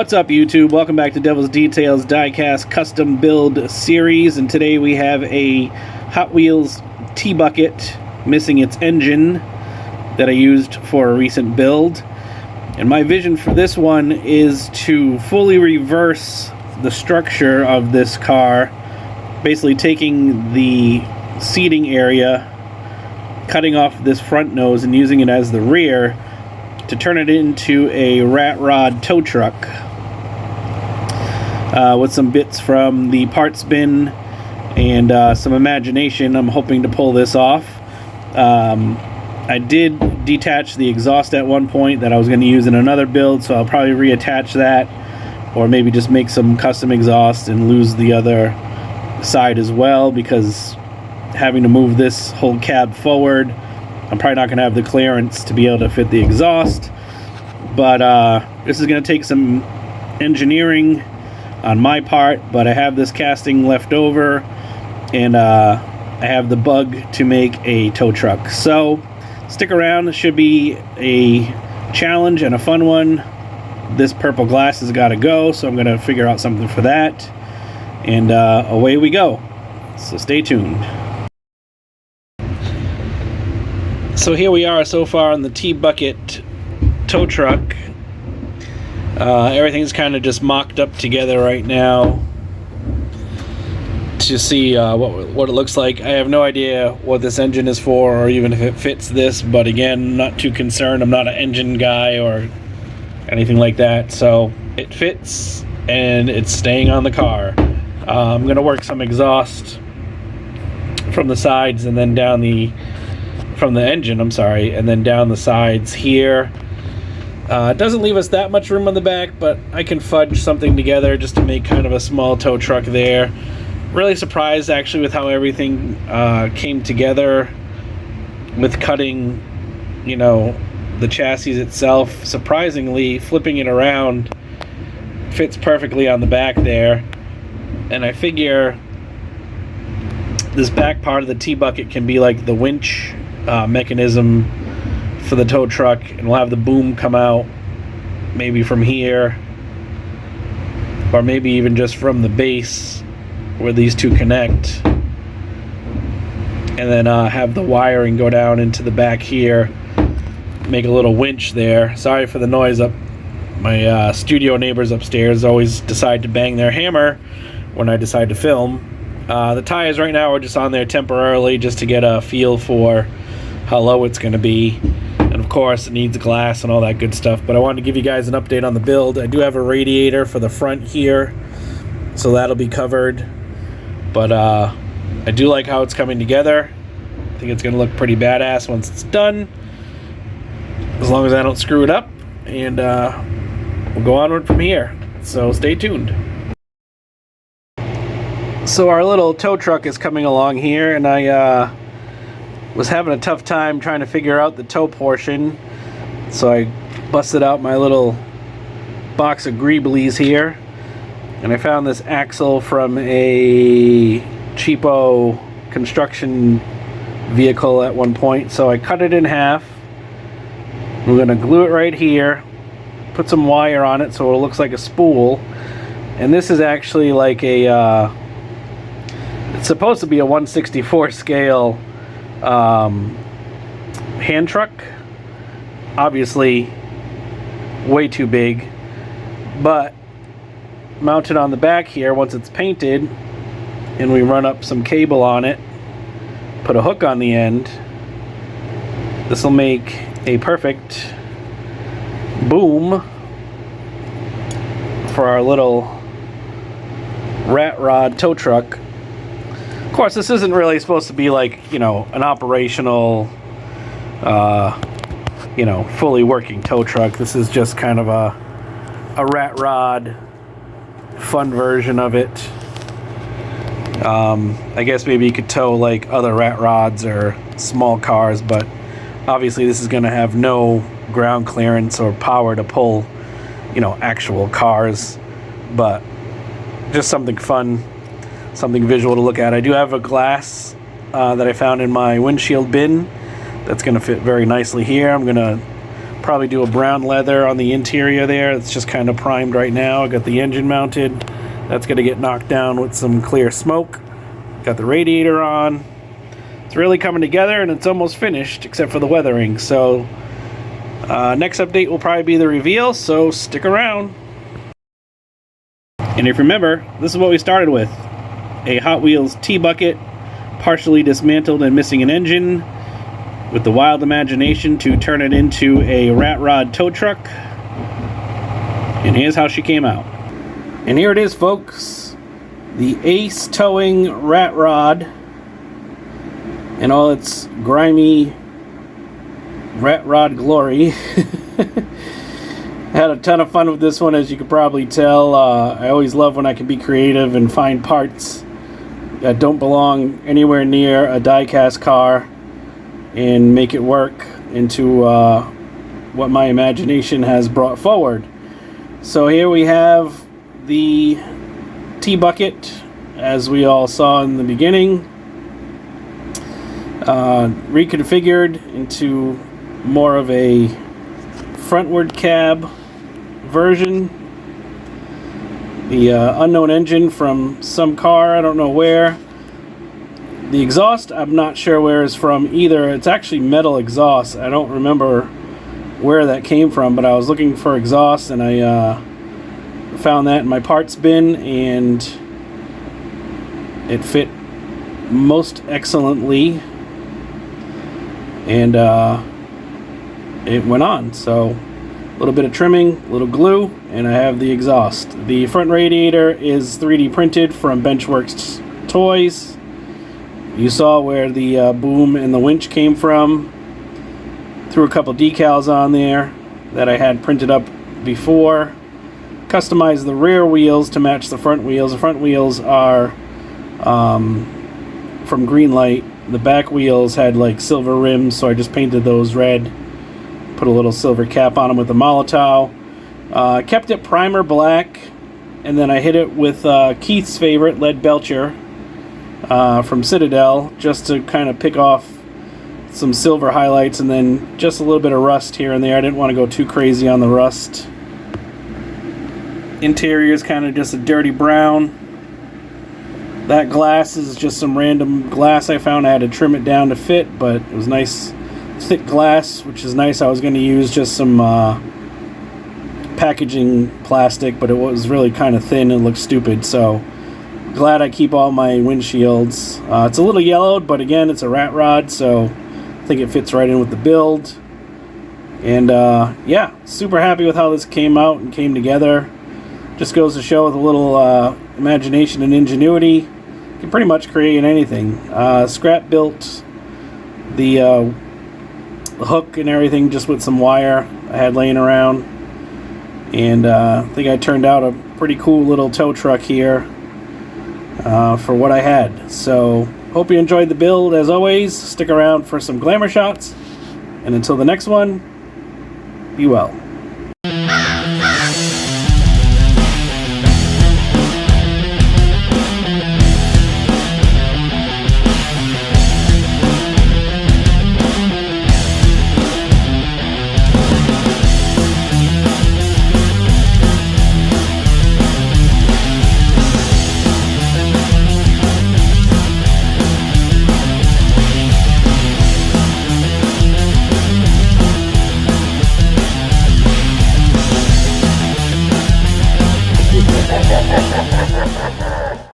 What's up, YouTube? Welcome back to Devil's Details Diecast Custom Build Series, and today we have a Hot Wheels T-Bucket missing its engine that I used for a recent build. And my vision for this one is to fully reverse the structure of this car, basically taking the seating area, cutting off this front nose and using it as the rear to turn it into a rat rod tow truck with some bits from the parts bin and some imagination. I'm hoping to pull this off. I did detach the exhaust at one point that I was going to use in another build, so I'll probably reattach that, or maybe just make some custom exhaust and lose the other side as well, because having to move this whole cab forward, I'm probably not going to have the clearance to be able to fit the exhaust. But this is going to take some engineering on my part, but I have this casting left over, and I have the bug to make a tow truck. So stick around. It should be a challenge and a fun one. This purple glass has got to go, so I'm going to figure out something for that, and away we go. So stay tuned. So here we are so far on the T-Bucket tow truck. Everything's kind of just mocked up together right now to see what it looks like. I have no idea what this engine is for, or even if it fits this, but again, not too concerned. I'm not an engine guy or anything like that, so it fits and it's staying on the car. I'm gonna work some exhaust from the sides and then down from the engine, and then down the sides here. It doesn't leave us that much room on the back, but I can fudge something together just to make kind of a small tow truck there. Really surprised actually with how everything came together with cutting, the chassis itself. Surprisingly, flipping it around fits perfectly on the back there. And I figure this back part of the T-Bucket can be like the winch mechanism for the tow truck, and we'll have the boom come out maybe from here, or maybe even just from the base where these two connect, and then have the wiring go down into the back here, make a little winch there. Sorry for the noise up. My studio neighbors upstairs always decide to bang their hammer when I decide to film. The tires right now are just on there temporarily just to get a feel for how low it's going to be, and of course it needs glass and all that good stuff. But I wanted to give you guys an update on the build. I do have a radiator for the front here, so that'll be covered, but I do like how it's coming together. I think it's going to look pretty badass once it's done, as long as I don't screw it up, and we'll go onward from here, so stay tuned. So our little tow truck is coming along here, and I was having a tough time trying to figure out the tow portion, so I busted out my little box of Greeblies here, and I found this axle from a cheapo construction vehicle at one point, so I cut it in half. I'm going to glue it right here, put some wire on it so it looks like a spool, and this is actually like a it's supposed to be a 1/64 scale hand truck. Obviously way too big, but mounted on the back here, once it's painted and we run up some cable on it, put a hook on the end, this will make a perfect boom for our little rat rod tow truck. Of course, this isn't really supposed to be like, an operational, fully working tow truck. This is just kind of a rat rod fun version of it. I guess maybe you could tow like other rat rods or small cars, but obviously this is going to have no ground clearance or power to pull, actual cars, but just something fun, something visual to look at. I do have a glass that I found in my windshield bin that's going to fit very nicely here. I'm going to Probably do a brown leather on the interior there. It's just kind of primed right now. I got the engine mounted. That's going to get knocked down with some clear smoke. Got the radiator on. It's really coming together, and it's almost finished except for the weathering. So next update will probably be the reveal, so stick around. And if you remember, this is what we started with. A Hot Wheels T-Bucket, partially dismantled and missing an engine, with the wild imagination to turn it into a rat rod tow truck. And here's how she came out. And here it is, folks. The Ace Towing Rat Rod in all its grimy rat rod glory. Had a ton of fun with this one, as you could probably tell. I always love when I can be creative and find parts that don't belong anywhere near a die-cast car and make it work into what my imagination has brought forward. So here we have the T-Bucket, as we all saw in the beginning, reconfigured into more of a frontward cab version. The unknown engine from some car, I don't know where. The exhaust, I'm not sure where it's from either. It's actually metal exhaust. I don't remember where that came from, but I was looking for exhaust, and I found that in my parts bin, and it fit most excellently, and it went on. So a little bit of trimming, a little glue, and I have the exhaust. The front radiator is 3D printed from Benchworks Toys. You saw where the boom and the winch came from. Threw a couple decals on there that I had printed up before. Customized the rear wheels to match the front wheels. The front wheels are from Greenlight. The back wheels had like silver rims, so I just painted those red. Put a little silver cap on them with a Molotow. Kept it primer black, and then I hit it with Keith's favorite, Lead Belcher, from Citadel, just to kind of pick off some silver highlights, and then just a little bit of rust here and there. I didn't want to go too crazy on the rust. Interior is kind of just a dirty brown. That glass is just some random glass I found. I had to trim it down to fit, but it was nice thick glass, which is nice. I was going to use just some packaging plastic, but it was really kind of thin and looked stupid, so glad I keep all my windshields. It's a little yellowed, but again, it's a rat rod, so I think it fits right in with the build. And yeah, super happy with how this came out and came together. Just goes to show with a little imagination and ingenuity, you can pretty much create anything. Scrap built the hook and everything just with some wire I had laying around, and I think I turned out a pretty cool little tow truck here for what I had. So hope you enjoyed the build. As always, stick around for some glamour shots, and until the next one, be well. Ha ha ha ha ha ha!